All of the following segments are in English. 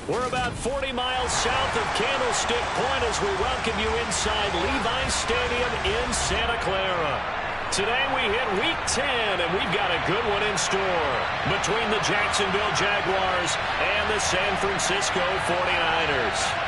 We're about 40 miles south of Candlestick Point as we welcome you inside Levi's Stadium in Santa Clara. Today we hit Week 10, and we've got a good one in store between the Jacksonville Jaguars and the San Francisco 49ers.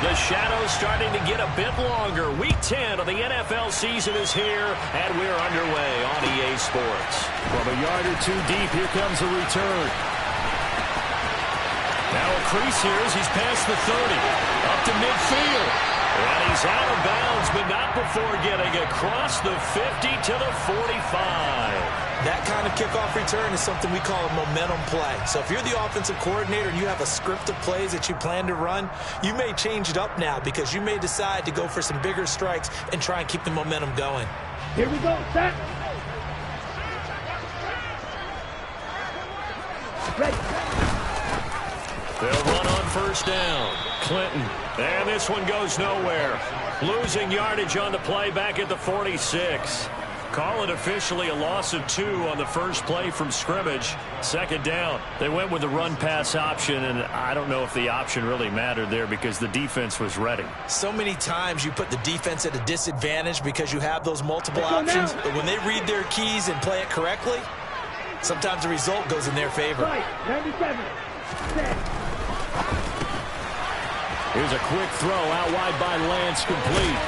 The shadow's starting to get a bit longer. Week 10 of the NFL season is here, and we're underway on EA Sports. From a yard or two deep, here comes a return. Now a crease here as he's past the 30. Up to midfield. And he's out of bounds, but not before getting across the 50 to the 45. That kind of kickoff return is something we call a momentum play. So if you're the offensive coordinator and you have a script of plays that you plan to run, you may change it up now because you may decide to go for some bigger strikes and try and keep the momentum going. Here we go, set. Ready. They'll run on first down. Clinton. And this one goes nowhere. Losing yardage on the play back at the 46. Call it officially a loss of 2 on the first play from scrimmage. Second down. They went with the run-pass option, and I don't know if the option really mattered there because the defense was ready. So many times you put the defense at a disadvantage because you have those multiple options, but when they read their keys and play it correctly, sometimes the result goes in their favor. Right, 97. Set. Here's a quick throw out wide by Lance, complete.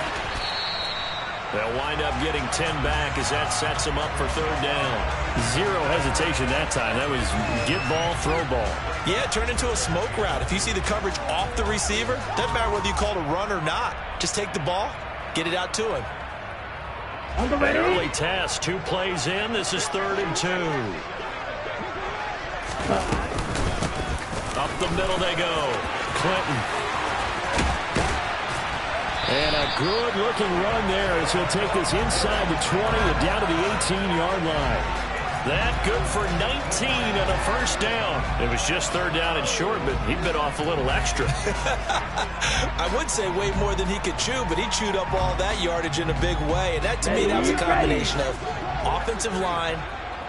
They'll wind up getting 10 back as that sets them up for third down. Zero hesitation that time. That was get ball, throw ball. Yeah, turn into a smoke route. If you see the coverage off the receiver, doesn't matter whether you call it a run or not. Just take the ball, get it out to him. On the An ready. early test, 2 plays in. This is 3rd and 2. Up the middle they go. Clinton. And a good-looking run there as he'll take this inside the 20 and down to the 18-yard line. That good for 19 and a first down. It was just 3rd down and short, but he bit off a little extra. I would say way more than he could chew, but he chewed up all that yardage in a big way. And that, to me, that was a combination of offensive line,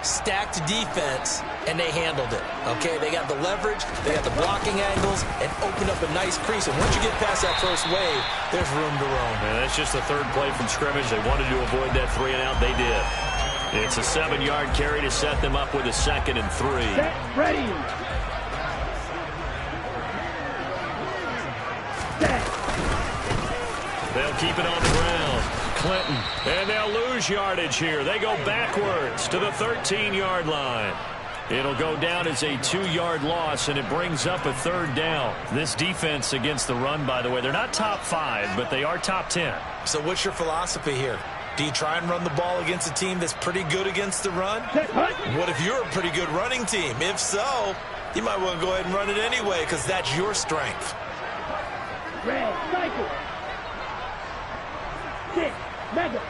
stacked defense, and they handled it. Okay, they got the leverage, they got the blocking angles, and opened up a nice crease. And once you get past that first wave, there's room to roam. And that's just the 3rd play from scrimmage. They wanted to avoid that 3 and out. They did. It's a 7-yard carry to set them up with a 2nd and 3. Set, ready. Set. They'll keep it on the ground. Clinton. And they'll lose yardage here. They go backwards to the 13-yard line. It'll go down as a 2-yard loss, and it brings up a 3rd down. This defense against the run, by the way, they're not top 5, but they are top 10. So what's your philosophy here? Do you try and run the ball against a team that's pretty good against the run? Set, hut. What if you're a pretty good running team? If so, you might want to go ahead and run it anyway because that's your strength. Red, cycle. 6, mega.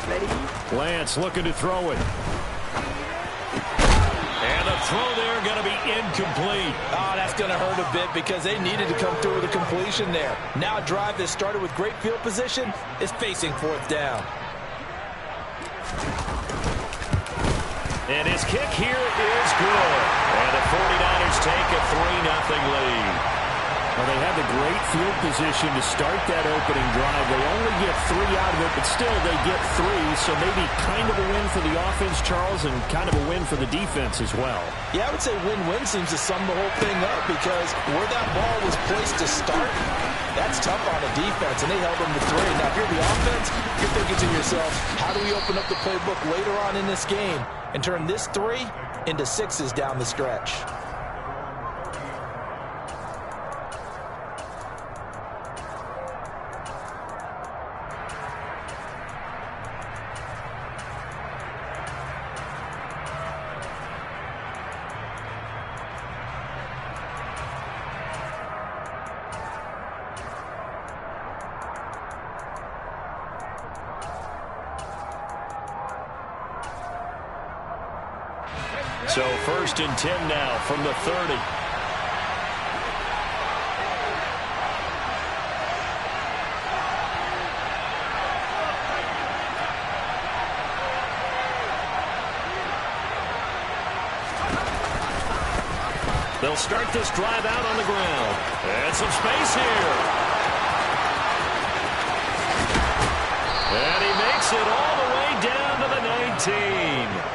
Ready. Lance looking to throw it. And the throw there going to be incomplete. Oh, that's going to hurt a bit because they needed to come through with a completion there. Now a drive that started with great field position is facing 4th down. And his kick here is good. And the 49ers take a 3-0 lead. Well, they had the great field position to start that opening drive. They only get 3 out of it, but still they get 3. So maybe kind of a win for the offense, Charles, and kind of a win for the defense as well. Yeah, I would say win-win seems to sum the whole thing up because where that ball was placed to start, that's tough on the defense, and they held them to 3. Now, if you're the offense, you're thinking to yourself, how do we open up the playbook later on in this game and turn this 3 into 6s down the stretch? So 1st and 10 now from the 30. They'll start this drive out on the ground. And some space here. And he makes it all the way down to the 19.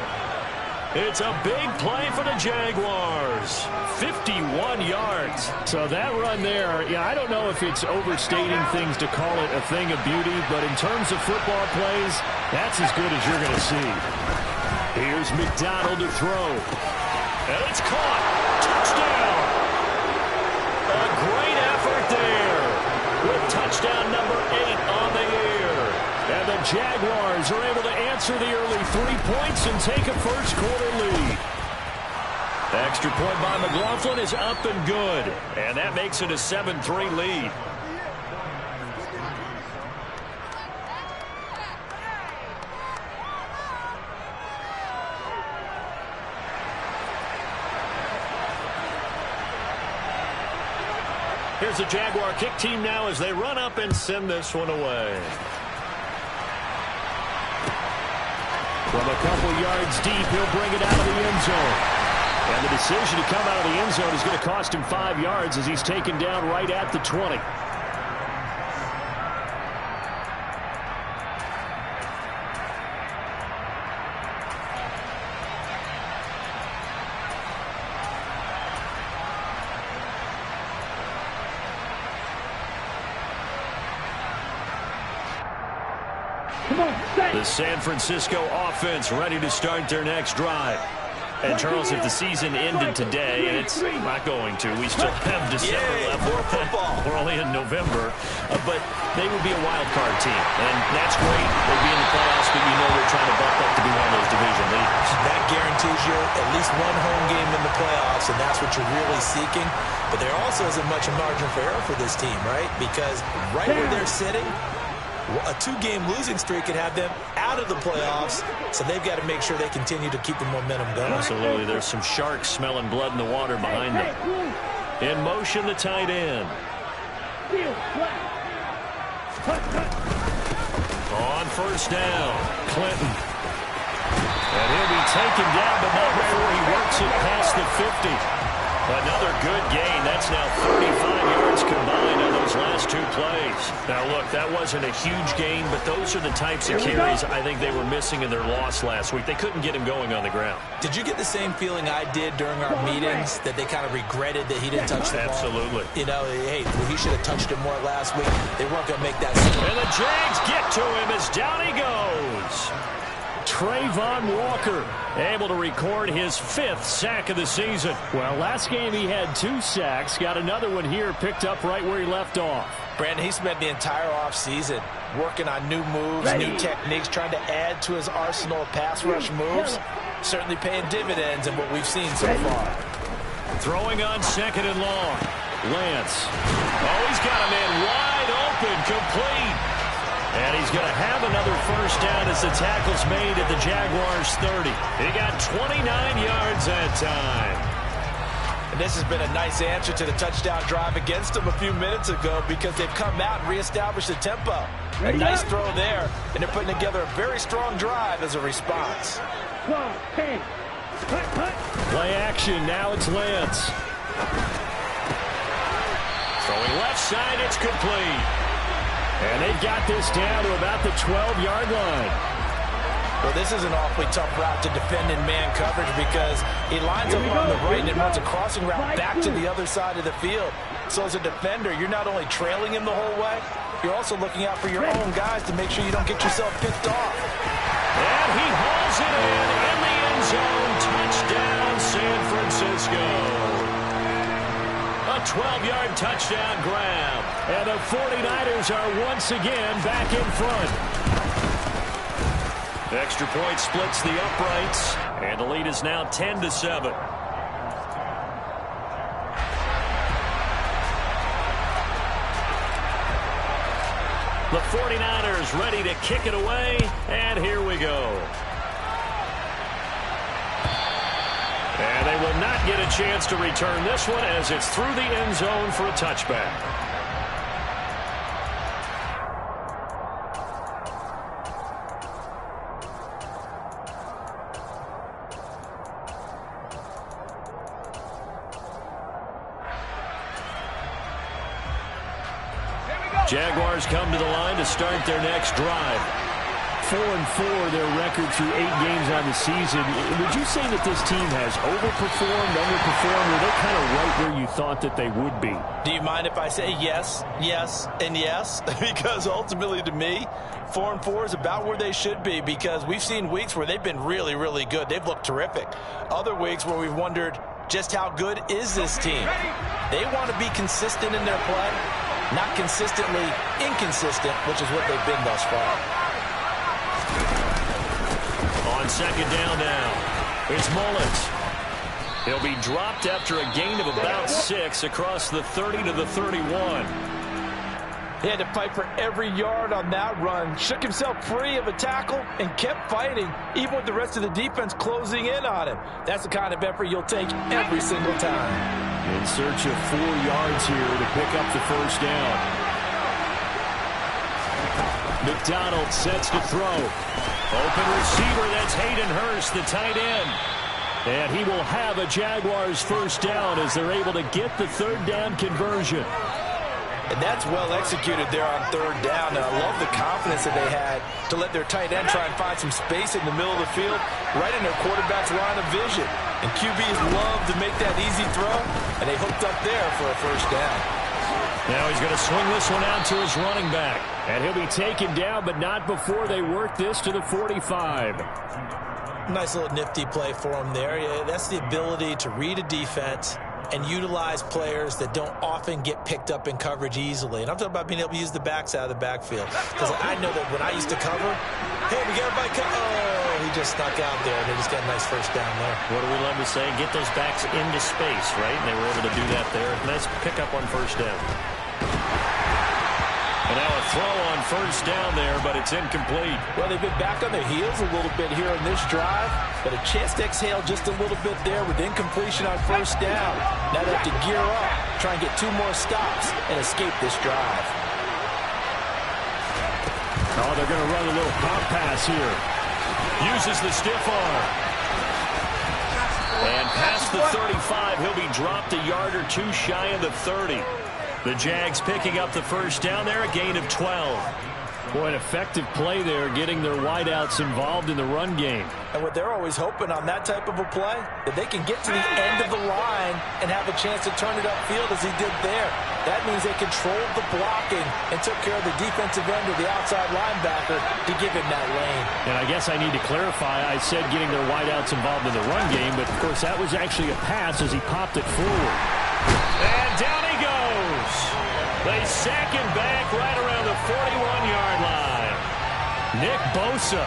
It's a big play for the Jaguars. 51 yards. So that run there, I don't know if it's overstating things to call it a thing of beauty, but in terms of football plays, that's as good as you're going to see. Here's McDonald to throw. And it's caught. Touchdown. A great effort there with touchdown number 8 on the year. And the Jaguars are able to answer the early 3 points and take a first-quarter lead. The extra point by McLaughlin is up and good. And that makes it a 7-3 lead. Here's the Jaguar kick team now as they run up and send this one away. From a couple yards deep, he'll bring it out of the end zone. And the decision to come out of the end zone is going to cost him 5 yards as he's taken down right at the 20. The San Francisco offense ready to start their next drive. And, Charles, if the season ended today, and it's not going to, we still have December left. More football. We're only in November. But they would be a wild card team. And that's great. They'll be in the playoffs, but you know they're trying to buck up to be one of those division leaders. That guarantees you at least one home game in the playoffs, and that's what you're really seeking. But there also isn't much margin for error for this team, right? Because right where they're sitting, a 2-game losing streak could have them out of the playoffs, so they've got to make sure they continue to keep the momentum going. Absolutely. There's some sharks smelling blood in the water behind them. In motion, the tight end. On first down, Clinton. And he'll be taken down, but not before he works it past the 50. Another good gain. That's now 35 yards combined on those last 2 plays. Now, look, that wasn't a huge gain, but those are the types of carries I think they were missing in their loss last week. They couldn't get him going on the ground. Did you get the same feeling I did during our meetings, that they kind of regretted that he didn't touch the ball? Absolutely. You know, hey, he should have touched it more last week. They weren't going to make that swing. And the Jags get to him as down he goes. Trayvon Walker able to record his 5th sack of the season. Well, last game he had 2 sacks. Got another one here picked up right where he left off. Brandon, he spent the entire offseason working on new moves, new techniques, trying to add to his arsenal of pass rush moves. Certainly paying dividends in what we've seen so far. Throwing on 2nd and long. Lance. Oh, he's got a man wide open, complete. And he's going to have another first down as the tackle's made at the Jaguars' 30. He got 29 yards that time. And this has been a nice answer to the touchdown drive against them a few minutes ago, because they've come out and reestablished the tempo. A nice throw there, and they're putting together a very strong drive as a response. Play action, now it's Lance. Throwing left side, it's complete. And they've got this down to about the 12-yard line. Well, this is an awfully tough route to defend in man coverage, because he lines up on the right and runs a crossing route back to the other side of the field. So as a defender, you're not only trailing him the whole way, you're also looking out for your own guys to make sure you don't get yourself picked off. And he hauls it in the end zone. Touchdown, San Francisco. A 12-yard touchdown grab. And the 49ers are once again back in front. The extra point splits the uprights, and the lead is now 10-7. The 49ers ready to kick it away, and here we go. And they will not get a chance to return this one as it's through the end zone for a touchback. Jaguars come to the line to start their next drive. 4-4 their record through 8 games on the season. Would you say that this team has overperformed, underperformed, or they're kind of right where you thought that they would be? Do you mind if I say yes, yes, and yes? Because ultimately to me, 4-4 is about where they should be, because we've seen weeks where they've been really, really good. They've looked terrific. Other weeks where we've wondered just how good is this team. They want to be consistent in their play, not consistently inconsistent, which is what they've been thus far. On second down now, it's Mullins. He'll be dropped after a gain of about 6 across the 30 to the 31. He had to fight for every yard on that run, shook himself free of a tackle, and kept fighting, even with the rest of the defense closing in on him. That's the kind of effort you'll take every single time. In search of 4 yards here to pick up the first down. McDonald sets to throw. Open receiver, that's Hayden Hurst, the tight end. And he will have a Jaguars first down as they're able to get the third down conversion. And that's well executed there on third down. And I love the confidence that they had to let their tight end try and find some space in the middle of the field, right in their quarterback's line of vision. And QBs love to make that easy throw, and they hooked up there for a first down. Now he's going to swing this one out to his running back. And he'll be taken down, but not before they work this to the 45. Nice little nifty play for him there. Yeah, that's the ability to read a defense and utilize players that don't often get picked up in coverage easily. And I'm talking about being able to use the backs out of the backfield. Because I know that when I used to cover, hey, we got everybody oh, he just snuck out there. They just got a nice first down there. What do we love to say? Get those backs into space, right? And they were able to do that there. Nice pickup on first down. And now a throw on first down there, but it's incomplete. Well, they've been back on their heels a little bit here in this drive, but a chance to exhale just a little bit there with incompletion on first down. Now they have to gear up, try and get 2 more stops, and escape this drive. Oh, they're going to run a little pop pass here. Uses the stiff arm. And past the 35, he'll be dropped a yard or 2 shy of the 30. The Jags picking up the first down there, a gain of 12. Boy, an effective play there, getting their wideouts involved in the run game. And what they're always hoping on that type of a play, that they can get to the end of the line and have a chance to turn it upfield as he did there. That means they controlled the blocking and took care of the defensive end of the outside linebacker to give him that lane. And I guess I need to clarify, I said getting their wideouts involved in the run game, but of course that was actually a pass as he popped it forward. And down he goes. They sack him back right around the 41-yard line. Nick Bosa.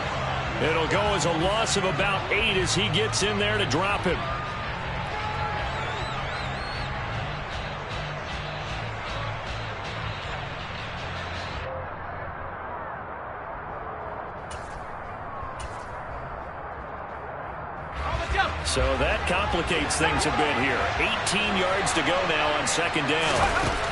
It'll go as a loss of about 8 as he gets in there to drop him. So that complicates things a bit here. 18 yards to go now on second down.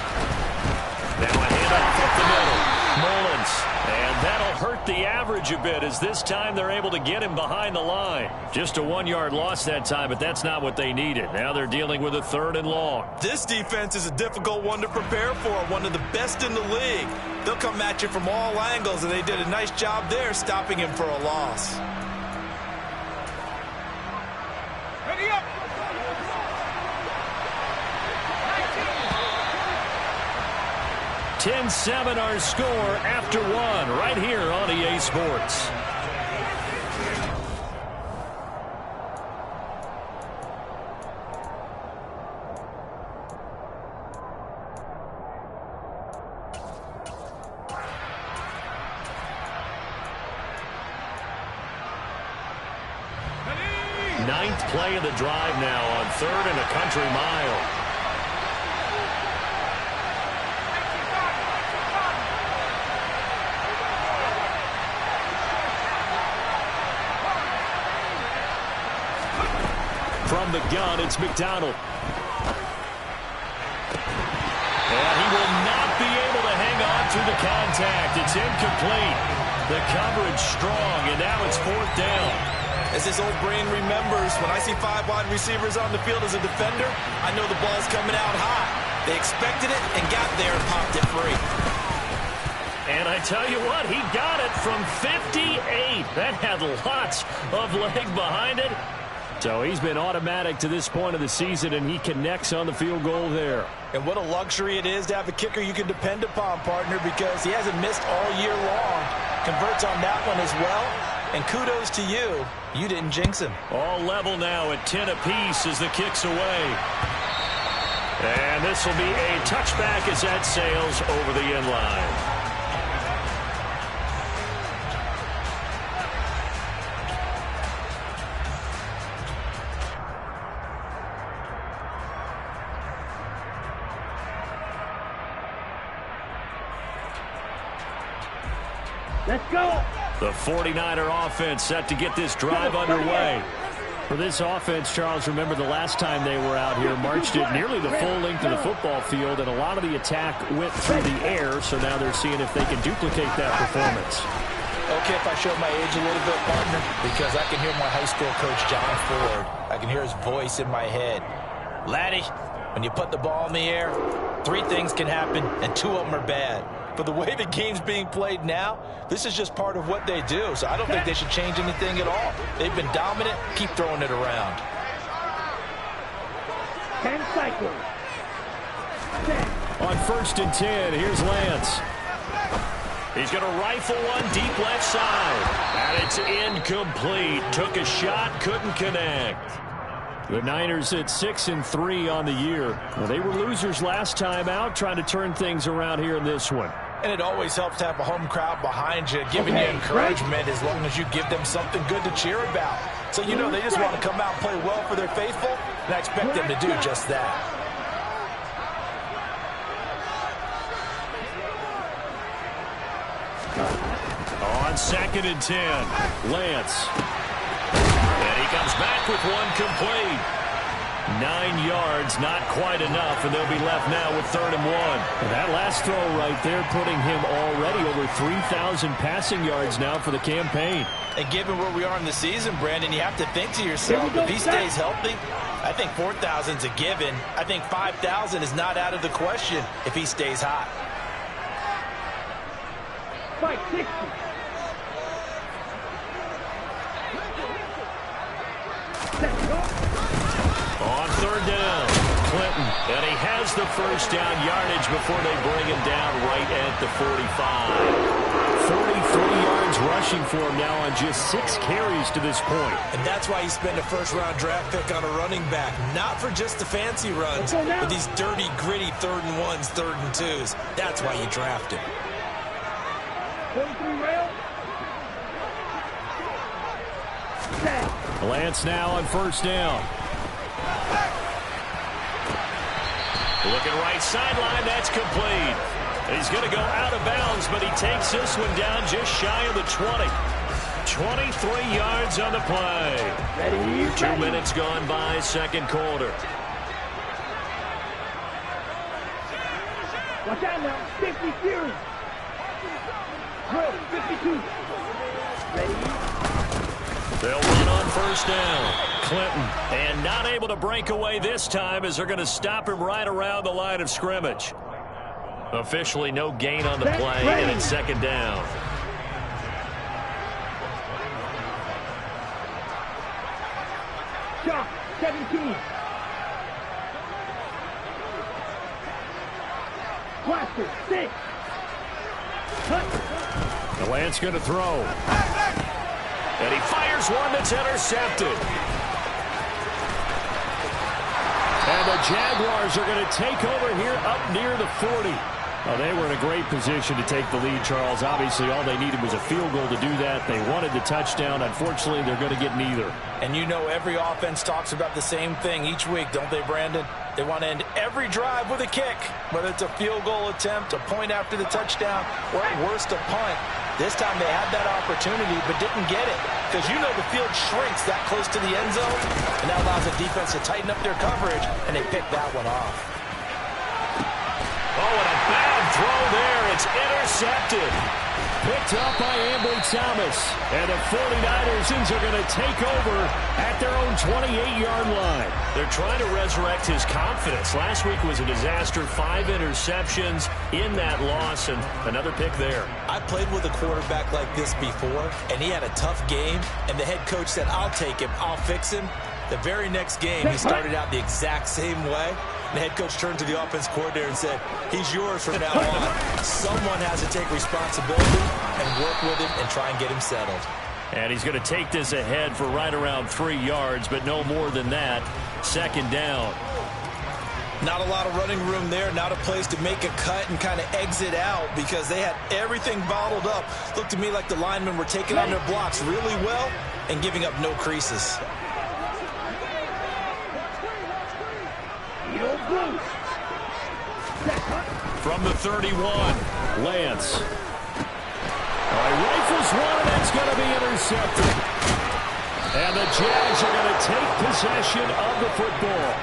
Now a handoff up the middle. Mullins. And that'll hurt the average a bit as this time they're able to get him behind the line. Just a 1-yard loss that time, but that's not what they needed. Now they're dealing with a 3rd and long. This defense is a difficult one to prepare for, one of the best in the league. They'll come at you from all angles, and they did a nice job there stopping him for a loss. 10-7 our score after 1 right here on EA Sports. Ninth play of the drive now on 3rd and a country mile. From the gun, it's McDonald. And he will not be able to hang on to the contact. It's incomplete. The coverage strong, and now it's 4th down. As his old brain remembers, when I see 5 wide receivers on the field as a defender, I know the ball's coming out hot. They expected it and got there and popped it free. And I tell you what, he got it from 58. That had lots of leg behind it. So he's been automatic to this point of the season, and he connects on the field goal there. And what a luxury it is to have a kicker you can depend upon, partner, because he hasn't missed all year long. Converts on that one as well. And kudos to you. You didn't jinx him. All level now at 10 apiece as the kick's away. And this will be a touchback as that sails over the end line. Let's go. The 49er offense set to get this drive underway. For this offense, Charles, remember the last time they were out here, marched it nearly the full length of the football field, and a lot of the attack went through the air, so now they're seeing if they can duplicate that performance. Okay, if I show my age a little bit, partner, because I can hear my high school coach, John Ford. I can hear his voice in my head. Laddie, when you put the ball in the air, 3 things can happen, and 2 of them are bad. But the way the game's being played now, this is just part of what they do. So I don't think they should change anything at all. They've been dominant. Keep throwing it around. 10 cycles. On 1st and 10, here's Lance. He's going to rifle one deep left side. And it's incomplete. Took a shot, couldn't connect. The Niners at 6-3 on the year. Well, they were losers last time out, trying to turn things around here in this one. And it always helps to have a home crowd behind you, giving you encouragement as long as you give them something good to cheer about. So you know they just want to come out and play well for their faithful, and I expect them to do just that. On 2nd and 10, Lance. And he comes back with one complete. 9 yards, not quite enough, and they'll be left now with 3rd and 1. And that last throw right there putting him already over 3,000 passing yards now for the campaign. And given where we are in the season, Brandon, you have to think to yourself, if he stays healthy, I think 4,000's a given. I think 5,000 is not out of the question if he stays hot. 560. On 3rd down, Clinton. And he has the 1st down yardage before they bring him down right at the 45. 43 yards rushing for him now on just 6 carries to this point. And that's why you spend a 1st-round draft pick on a running back. Not for just the fancy runs, but these dirty, gritty 3rd and 1s, 3rd and 2s. That's why you draft him. 43 rail. Lance now on 1st down. Looking right sideline, that's complete. He's going to go out of bounds, but he takes this one down just shy of the 20. 23 yards on the play. Ready. 2 minutes gone by, 2nd quarter. Watch out now. 50 series. Drill. 52. Ready. They'll run on 1st down. Clinton, and not able to break away this time as they're going to stop him right around the line of scrimmage. Officially no gain on the play, and it's 2nd down. Shot. 17. Blaster. 6. Cut. The Lance going to throw. And he fires one that's intercepted. And the Jaguars are going to take over here up near the 40. Well, they were in a great position to take the lead, Charles. Obviously, all they needed was a field goal to do that. They wanted the touchdown. Unfortunately, they're going to get neither. And you know every offense talks about the same thing each week, don't they, Brandon? They want to end every drive with a kick, whether it's a field goal attempt, a point after the touchdown, or at worst a punt. This time they had that opportunity but didn't get it, because you know the field shrinks that close to the end zone, and that allows the defense to tighten up their coverage, and they picked that one off. Oh, and a bad throw there. It's intercepted. Picked up by Ambry Thomas. And the 49ers are going to take over at their own 28-yard line. They're trying to resurrect his confidence. Last week was a disaster. 5 interceptions in that loss, and another pick there. I played with a quarterback like this before, and he had a tough game, and the head coach said, I'll take him, I'll fix him. The very next game, he started out the exact same way. The head coach turned to the offense coordinator and said, he's yours from now on. Someone has to take responsibility and work with him and try and get him settled. And he's going to take this ahead for right around 3 yards, but no more than that. Second down. Not a lot of running room there, not a place to make a cut and kind of exit out because they had everything bottled up. Looked to me like the linemen were taking on their blocks really well and giving up no creases. From the 31, Lance. Rifles one, and it's going to be intercepted. And the Jags are going to take possession of the football.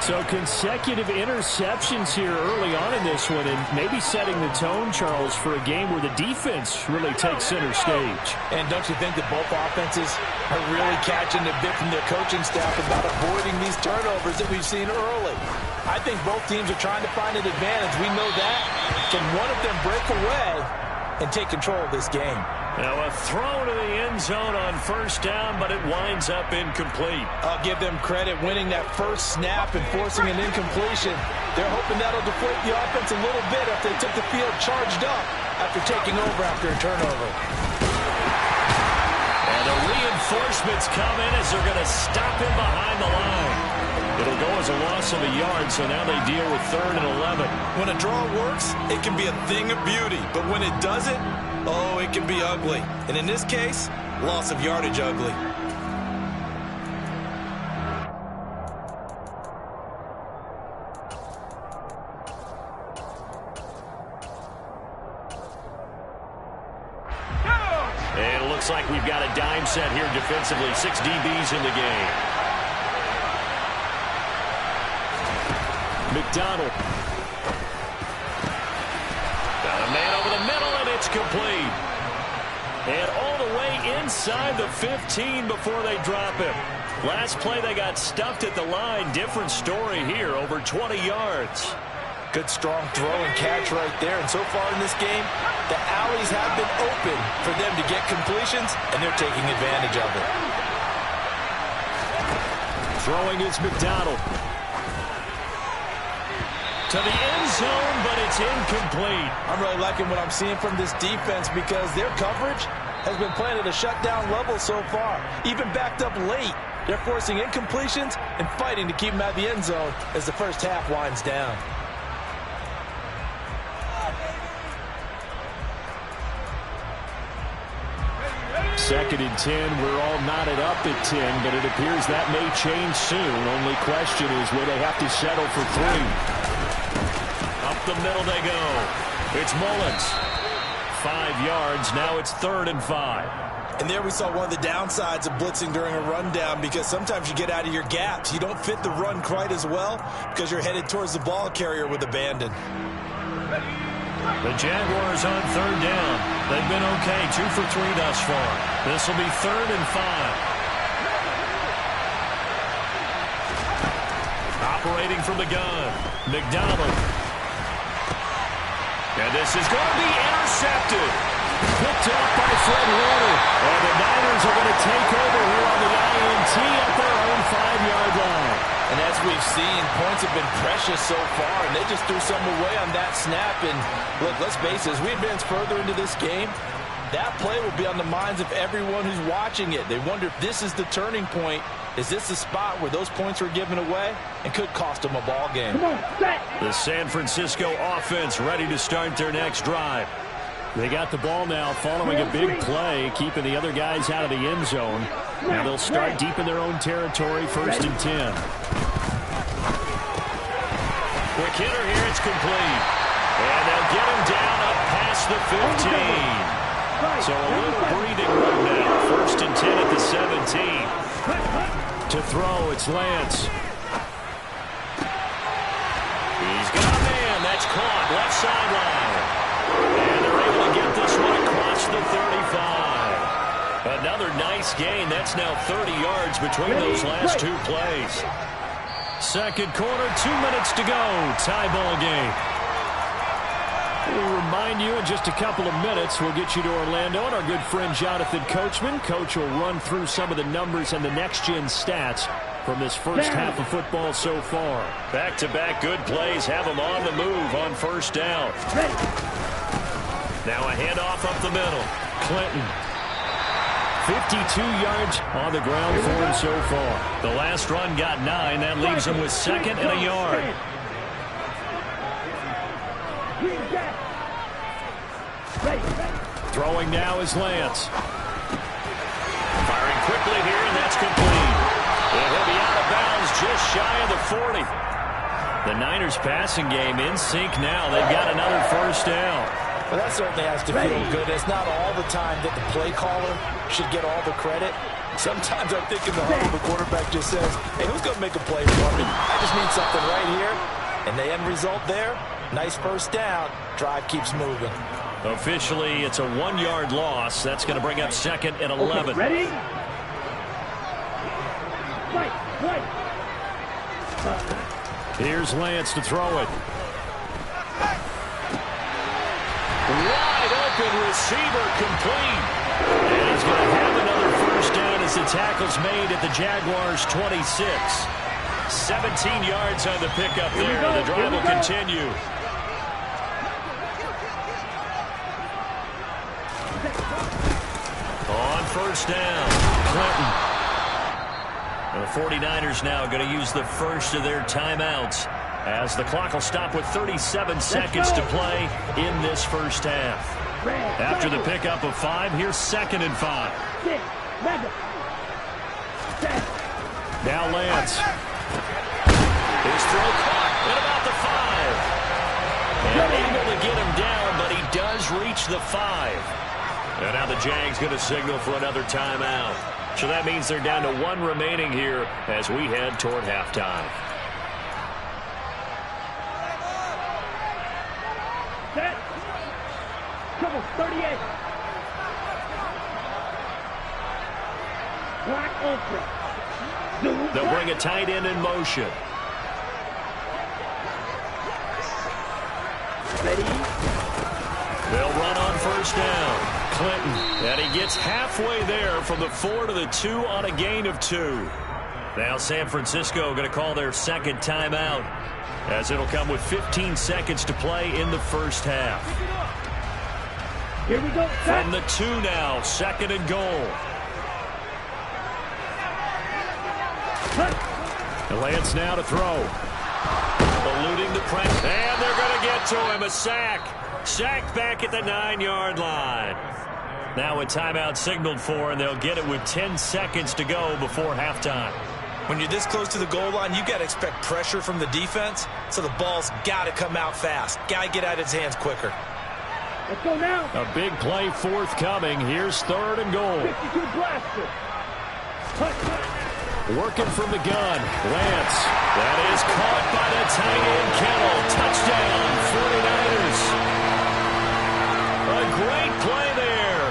So consecutive interceptions here early on in this one, and maybe setting the tone, Charles, for a game where the defense really takes center stage. And don't you think that both offenses are really catching the bit from their coaching staff about avoiding these turnovers that we've seen early? I think both teams are trying to find an advantage. We know that. Can one of them break away and take control of this game? Now a throw to the end zone on first down, but it winds up incomplete. I'll give them credit winning that first snap and forcing an incompletion. They're hoping that'll deflate the offense a little bit after they took the field charged up after taking over after a turnover. And the reinforcements come in as they're going to stop him behind the line. It'll go as a loss of a yard, so now they deal with 3rd and 11. When a draw works, it can be a thing of beauty. But when it doesn't, oh, it can be ugly. And in this case, loss of yardage ugly. And it looks like we've got a dime set here defensively. 6 DBs in the game. McDonald. Got a man over the middle, and it's complete. And all the way inside the 15 before they drop him. Last play, they got stuffed at the line. Different story here, over 20 yards. Good, strong throw and catch right there. And so far in this game, the alleys have been open for them to get completions, and they're taking advantage of it. Throwing is McDonald. To the end zone, but it's incomplete. I'm really liking what I'm seeing from this defense because their coverage has been playing at a shutdown level so far. Even backed up late, they're forcing incompletions and fighting to keep them out of the end zone as the first half winds down. Second and 10, we're all knotted up at 10, but it appears that may change soon. Only question is, will they have to settle for 3? Up the middle they go. It's Mullins. 5 yards. Now it's 3rd and 5. And there we saw one of the downsides of blitzing during a rundown because sometimes you get out of your gaps. You don't fit the run quite as well because you're headed towards the ball carrier with abandon. The Jaguars on 3rd down. They've been okay. 2 for 3 thus far. This will be 3rd and 5. Operating from the gun. McDonald. And this is going to be intercepted. Picked up by Fred Warner. And the Niners are going to take over here on the INT at their own 5-yard line. And as we've seen, points have been precious so far, and they just threw some away on that snap. And look, let's face it, as we advance further into this game, that play will be on the minds of everyone who's watching it. They wonder if this is the turning point. Is this the spot where those points were given away and could cost them a ball game? The San Francisco offense ready to start their next drive. They got the ball now following a big play, keeping the other guys out of the end zone. Now they'll start deep in their own territory, 1st and 10. Quick hitter here, it's complete. And they'll get him down up past the 15. So a little breathing room now. 1st and 10 at the 17. To throw, it's Lance. He's got a man. That's caught. Left sideline. And they're able to get this one across the 35. Another nice gain. That's now 30 yards between those last two plays. Second quarter, 2 minutes to go. Tie ball game. We'll remind you in just a couple of minutes, we'll get you to Orlando and our good friend Jonathan Coachman. Coach will run through some of the numbers and the next-gen stats from this first half of football so far. Back-to-back good plays have them on the move on first down. Now a handoff up the middle. Clinton. 52 yards on the ground for him so far. The last run got 9. That leaves him with 2nd and a yard. Throwing now is Lance. Firing quickly here, and that's complete. And he'll be out of bounds just shy of the 40. The Niners passing game in sync now. They've got another first down. Well, that certainly has to feel good. It's not all the time that the play caller should get all the credit. Sometimes I think in the huddle, the quarterback just says, hey, who's going to make a play for me? I just need something right here. And the end result there, nice first down. Drive keeps moving. Officially, it's a 1-yard loss. That's going to bring up 2nd and 11. Okay, ready? Here's Lance to throw it. Wide open receiver complete. And he's going to have another first down as the tackle's made at the Jaguars' 26. 17 yards on the pickup there. The drive will continue. On first down, Clinton. The 49ers now going to use the first of their timeouts as the clock will stop with 37 seconds to play in this first half. After the pickup of 5, here's 2nd and 5. Now Lance. His throw caught at about the 5. And able to get him down, but he does reach the 5. And now the Jags going to signal for another timeout. So that means they're down to 1 remaining here as we head toward halftime. Set. Trouble 38. Black Ultra. They'll bring a tight end in motion. Ready? They'll run on first down. Clinton, and he gets halfway there from the 4 to the 2 on a gain of 2. Now San Francisco going to call their 2nd timeout as it'll come with 15 seconds to play in the first half. Here we go. From the 2 now, 2nd and goal. Lance now to throw. Eluding the pressure, and they're going to get to him. A sack. Sacked back at the 9-yard line. Now a timeout signaled for, and they'll get it with 10 seconds to go before halftime. When you're this close to the goal line, you got to expect pressure from the defense, so the ball's got to come out fast. Got to get out of his hands quicker. Let's go now. A big play forthcoming. Here's 3rd and goal. 52 blaster. Working from the gun. Lance. That is caught by the tight end Kittle. Touchdown, 49ers. A great play there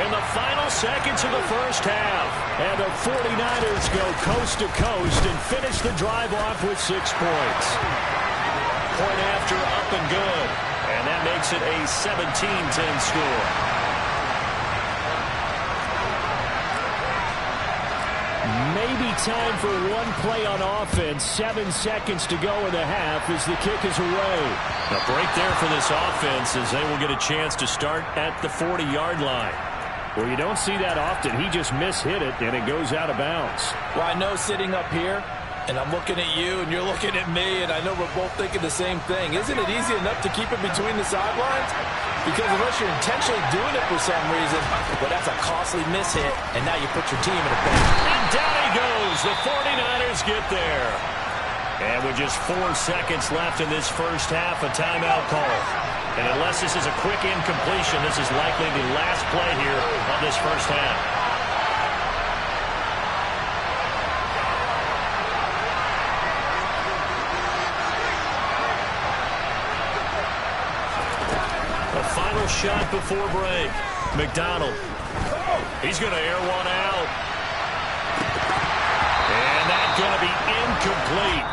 in the final seconds of the first half. And the 49ers go coast to coast and finish the drive off with 6 points. Point after up and good. And that makes it a 17-10 score. Maybe time for one play on offense. 7 seconds to go in the half as the kick is away. A break there for this offense as they will get a chance to start at the 40-yard line. Well, you don't see that often. He just mishit it, and it goes out of bounds. Well, I know sitting up here, and I'm looking at you, and you're looking at me, and I know we're both thinking the same thing. Isn't it easy enough to keep it between the sidelines? Because unless you're intentionally doing it for some reason, well, that's a costly mishit, and now you put your team in a bench. And down he goes. The 49ers get there. And with just 4 seconds left in this first half, a timeout call. And unless this is a quick incompletion, this is likely the last play here of this first half. A final shot before break. McDonald. He's going to air one out. And that's going to be incomplete.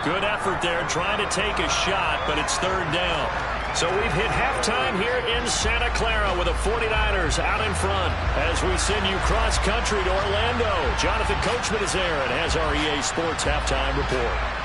Good effort there trying to take a shot, but it's third down. So we've hit halftime here in Santa Clara with the 49ers out in front as we send you cross-country to Orlando. Jonathan Coachman is there and has our EA Sports halftime report.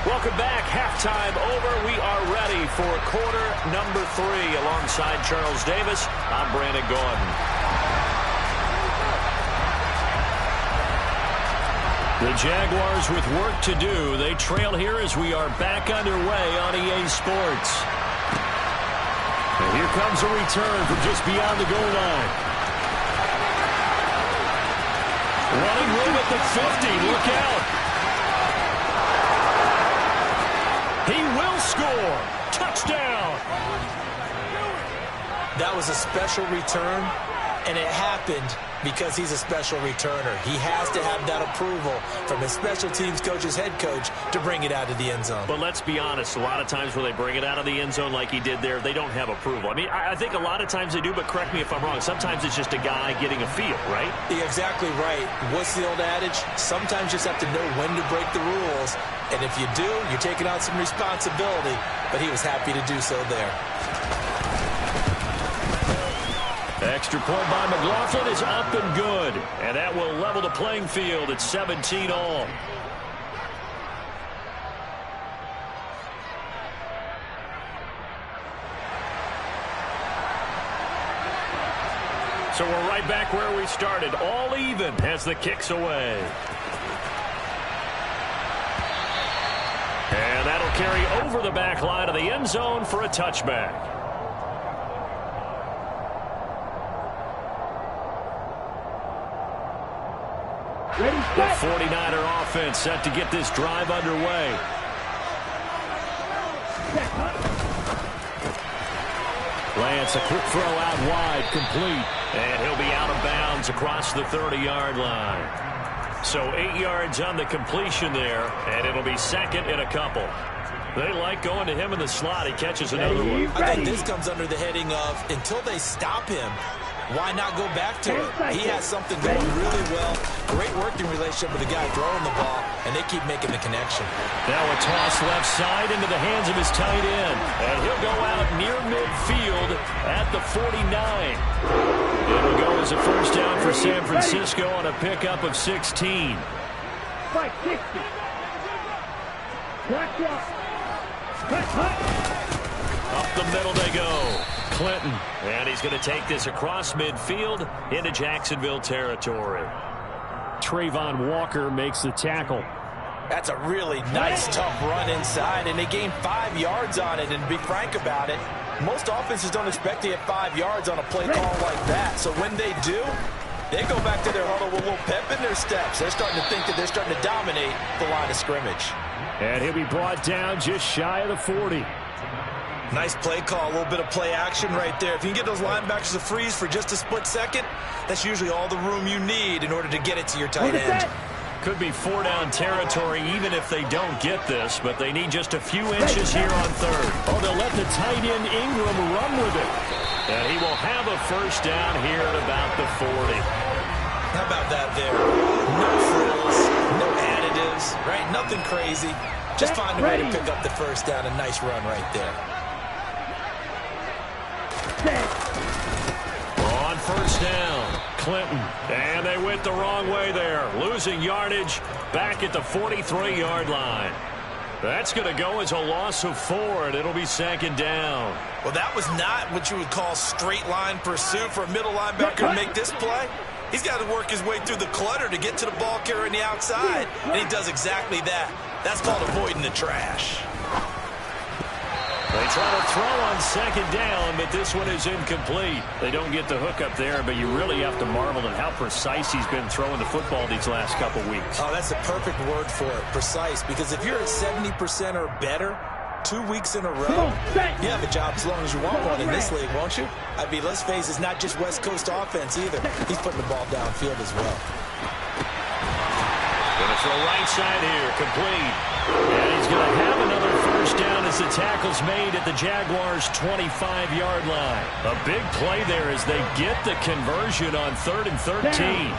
Welcome back. Halftime over. We are ready for quarter number 3. Alongside Charles Davis, I'm Brandon Gaudin. The Jaguars with work to do. They trail here as we are back underway on EA Sports. And here comes a return from just beyond the goal line. Running room at the 50. Look out. He will score. Touchdown. That was a special return, and it happened because he's a special returner. He has to have that approval from his special teams coach's head coach to bring it out of the end zone. But let's be honest, a lot of times when they bring it out of the end zone like he did there, they don't have approval. I mean, I think a lot of times they do, but correct me if I'm wrong. Sometimes it's just a guy getting a feel, right? You're exactly right. What's the old adage? Sometimes you just have to know when to break the rules. And if you do, you're taking on some responsibility. But he was happy to do so there. Extra point by McLaughlin is up and good. And that will level the playing field at 17 all. So we're right back where we started. All even as the kick's away. And that'll carry over the back line of the end zone for a touchback. The 49er offense set to get this drive underway. Lance, a quick throw out wide, complete. And he'll be out of bounds across the 30-yard line. So 8 yards on the completion there, and it'll be second and a couple. They like going to him in the slot. He catches another one. I think this comes under the heading of until they stop him, why not go back to it? He has something going really well. Great working relationship with the guy throwing the ball, and they keep making the connection. Now a toss left side into the hands of his tight end. And he'll go out near midfield at the 49. It'll go as a first down for San Francisco on a pickup of 16. 560. Black drop. Up the middle they go. Clinton. And he's going to take this across midfield into Jacksonville territory. Trayvon Walker makes the tackle. That's a really nice, tough run inside, and they gained 5 yards on it. And to be frank about it, most offenses don't expect to get 5 yards on a play call like that. So when they do, they go back to their huddle with a little pep in their steps. They're starting to think that they're starting to dominate the line of scrimmage. And he'll be brought down just shy of the 40. Nice play call, a little bit of play action right there. If you can get those linebackers to freeze for just a split second, that's usually all the room you need in order to get it to your tight end. Could be 4-down territory even if they don't get this, but they need just a few inches here on third. Oh, they'll let the tight end Ingram run with it. And he will have a first down here at about the 40. How about that there? No frills, no additives, right? Nothing crazy. Just find a way to pick up the first down. A nice run right there. On first down, Clinton. And they went the wrong way there. Losing yardage back at the 43-yard line. That's going to go as a loss of 4, and it'll be 2nd down. Well, that was not what you would call straight line pursuit for a middle linebacker to make this play. He's got to work his way through the clutter to get to the ball carrier on the outside, and he does exactly that. That's called avoiding the trash. They try to throw on 2nd down, but this one is incomplete. They don't get the hook up there, but you really have to marvel at how precise he's been throwing the football these last couple weeks. Oh, that's a perfect word for it, precise, because if you're at 70% or better 2 weeks in a row, you have a job as long as you want one in this league, won't you? I mean, let's face it, it's not just West Coast offense either. He's putting the ball downfield as well. Going to throw right side here, complete. And he's going to have another first down as the tackle's made at the Jaguars' 25-yard line. A big play there as they get the conversion on 3rd and 13.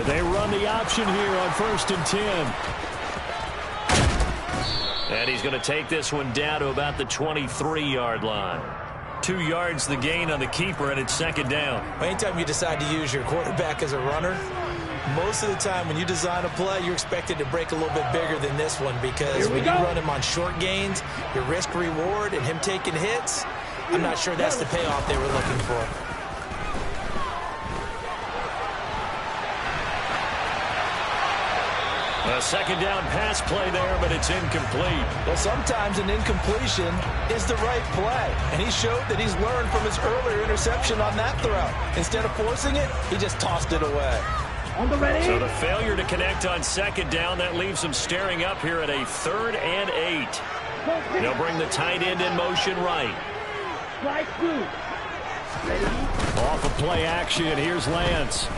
They run the option here on 1st and 10. And he's going to take this one down to about the 23-yard line. 2 yards the gain on the keeper, and it's 2nd down. Anytime you decide to use your quarterback as a runner, most of the time when you design a play, you're expected to break a little bit bigger than this one, because when you run him on short gains, your risk-reward and him taking hits, I'm not sure that's the payoff they were looking for. A 2nd down pass play there, but it's incomplete. Well, sometimes an incompletion is the right play, and he showed that he's learned from his earlier interception on that throw. Instead of forcing it, he just tossed it away. So the failure to connect on 2nd down, that leaves him staring up here at a 3rd and 8. They'll bring the tight end in motion right. Off of play action, here's Lance.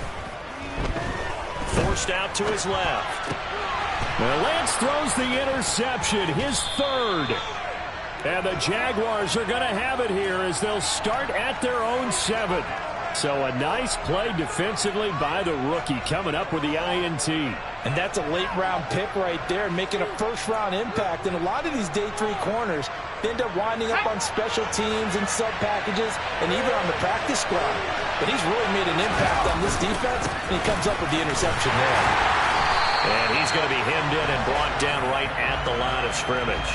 Forced out to his left. Well, Lance throws the interception, his 3rd. And the Jaguars are going to have it here as they'll start at their own 7. So a nice play defensively by the rookie, coming up with the INT. And that's a late-round pick right there, making a first-round impact. And a lot of these day 3 corners end up winding up on special teams and sub-packages and even on the practice squad. But he's really made an impact on this defense, and he comes up with the interception there. And he's going to be hemmed in and brought down right at the line of scrimmage.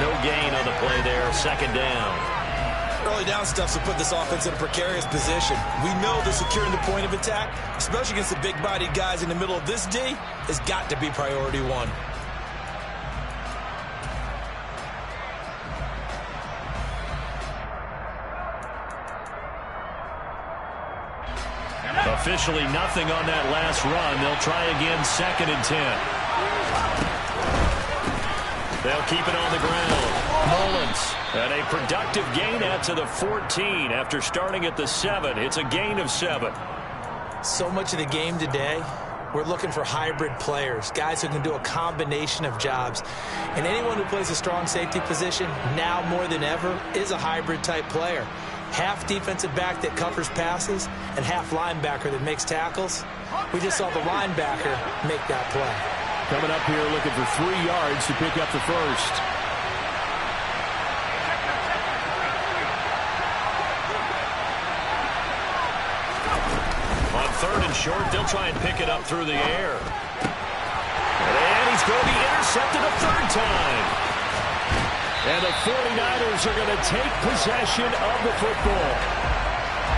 No gain on the play there, 2nd down. Early down stuff will put this offense in a precarious position. We know that securing the point of attack, especially against the big-bodied guys in the middle of this D, has got to be priority 1. Officially nothing on that last run. They'll try again, 2nd and 10. They'll keep it on the ground. Mullins, and a productive gain out to the 14 after starting at the 7. It's a gain of 7. So much of the game today, we're looking for hybrid players, guys who can do a combination of jobs. And anyone who plays a strong safety position, now more than ever, is a hybrid-type player. Half defensive back that covers passes and half linebacker that makes tackles. We just saw the linebacker make that play. Coming up here looking for 3 yards to pick up the first. On 3rd and short, they'll try and pick it up through the air. And he's going to be intercepted a 3rd time. And the 49ers are going to take possession of the football.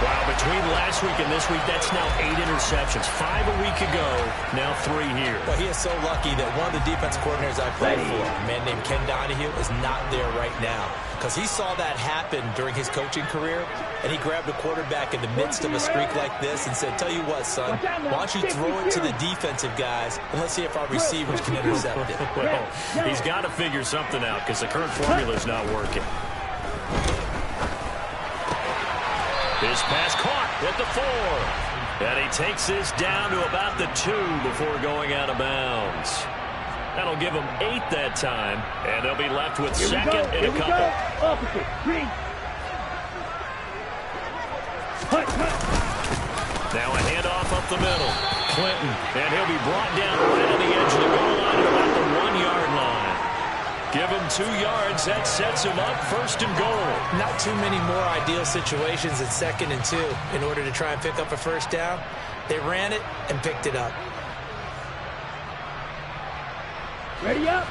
Wow, between last week and this week, that's now 8 interceptions. 5 a week ago, now 3 here. Well, he is so lucky that one of the defense coordinators I played for, a man named Ken Donahue, is not there right now. Because he saw that happen during his coaching career, and he grabbed a quarterback in the midst of a streak like this and said, tell you what, son, why don't you throw it to the defensive guys, and let's see if our receivers can intercept it. Well, he's got to figure something out because the current formula is not working. His pass caught at the 4. And he takes this down to about the 2 before going out of bounds. That'll give him 8 that time, and they'll be left with 2nd and a couple. Opposite. 3. Now a handoff up the middle. Clinton, and he'll be brought down right on the edge of the goal line at about the 1-yard line. Give him 2 yards. That sets him up 1st and goal. Not too many more ideal situations at 2nd and 2 in order to try and pick up a 1st down. They ran it and picked it up. Ready up.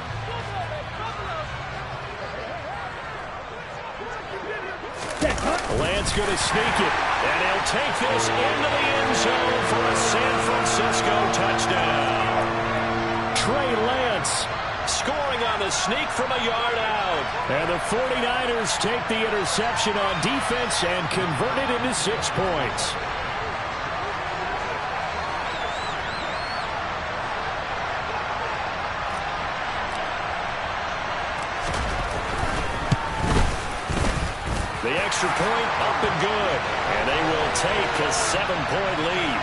Lance going to sneak it, and he'll take this into the end zone for a San Francisco touchdown. Trey Lance scoring on the sneak from a yard out. And the 49ers take the interception on defense and convert it into 6 points. The extra point up and good. And they will take a 7-point lead.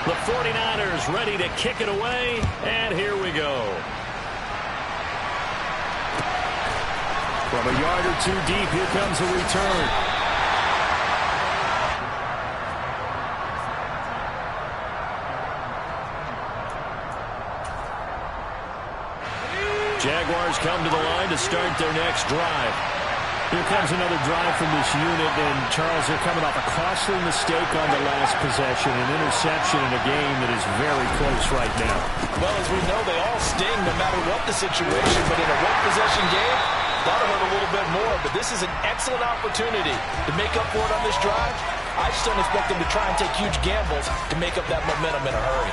The 49ers ready to kick it away. And here we go. From a yard or 2 deep, here comes a return. Jaguars come to the line to start their next drive. Here comes another drive from this unit, and Charles, they're coming off a costly mistake on the last possession, an interception in a game that is very close right now. Well, as we know, they all sting no matter what the situation, but in a one-possession game, that'll hurt a little bit more. But this is an excellent opportunity to make up for it on this drive. I just don't expect them to try and take huge gambles to make up that momentum in a hurry.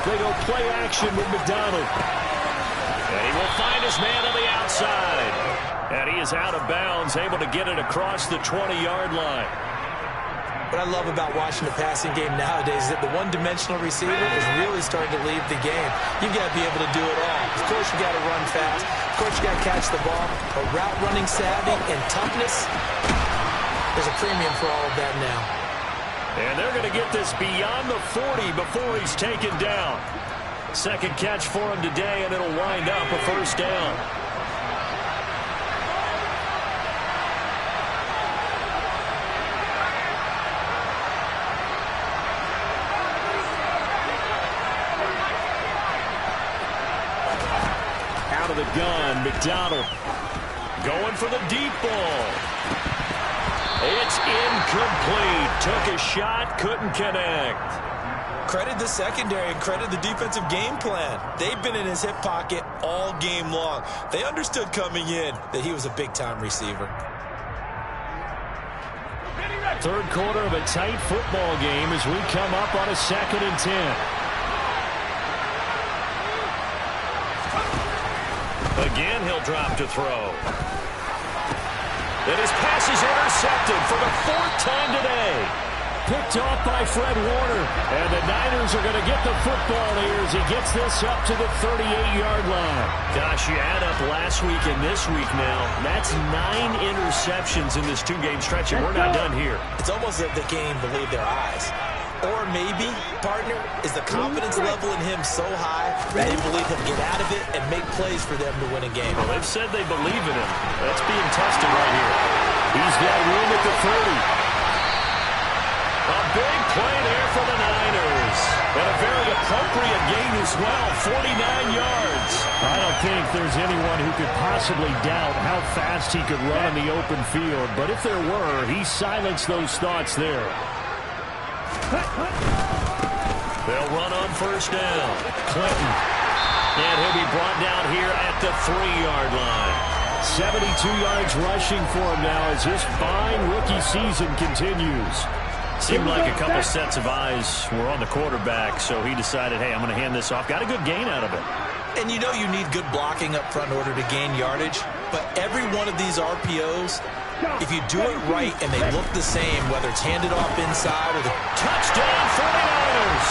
They go play action with McDonald. And he will find his man on the outside. And he is out of bounds, able to get it across the 20-yard line. What I love about watching the passing game nowadays is that the one-dimensional receiver is really starting to leave the game. You've got to be able to do it all. Of course, you've got to run fast. Of course, you've got to catch the ball. But route running savvy and toughness, there's a premium for all of that now. And they're going to get this beyond the 40 before he's taken down. Second catch for him today, and it'll wind up a 1st down. Out of the gun, McDonald going for the deep ball. It's incomplete. Took a shot, couldn't connect. Credit the secondary and credit the defensive game plan. They've been in his hip pocket all game long. They understood coming in that he was a big-time receiver. Third quarter of a tight football game as we come up on a 2nd and 10. Again, he'll drop to throw. And his pass is intercepted for the 4th time today. Picked off by Fred Warner. And the Niners are going to get the football here as he gets this up to the 38-yard line. Gosh, you add up last week and this week now. That's 9 interceptions in this 2-game stretch, and we're not done here. It's almost as if they can't even believe their eyes. Or maybe, partner, is the confidence level in him so high that they believe he'll get out of it and make plays for them to win a game. Well, they've said they believe in him. That's being tested right here. He's got room at the 30. A big play there for the Niners. And a very appropriate gain as well, 49 yards. I don't think there's anyone who could possibly doubt how fast he could run in the open field. But if there were, he silenced those thoughts there. They'll run on 1st down. Clinton. And he'll be brought down here at the 3-yard line. 72 yards rushing for him now as his fine rookie season continues. Seemed like a couple sets of eyes were on the quarterback, so he decided, hey, I'm going to hand this off. Got a good gain out of it. And you know you need good blocking up front in order to gain yardage, but every one of these RPOs, if you do it right and they look the same, whether it's handed off inside or the touchdown 49ers.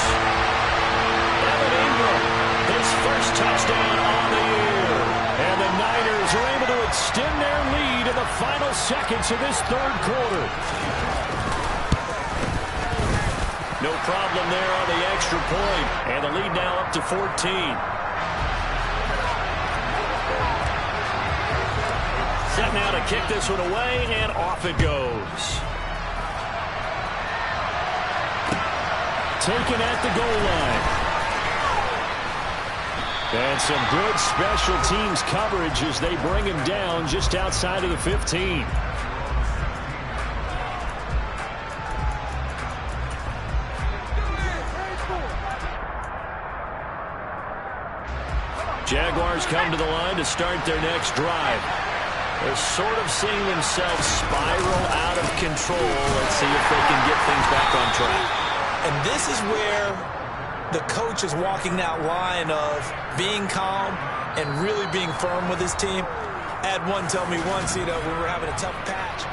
Evan Ingram, his first touchdown on the year. And the Niners Jaguars are able to extend their lead in the final seconds of this third quarter. No problem there on the extra point. And the lead now up to 14. Set now to kick this one away, and off it goes. Taken at the goal line. And some good special teams coverage as they bring him down just outside of the 15. Jaguars come to the line to start their next drive. They're sort of seeing themselves spiral out of control. Let's see if they can get things back on track. And this is where the coach is walking that line of being calm and really being firm with his team. I had one tell me once, when we're having a tough patch.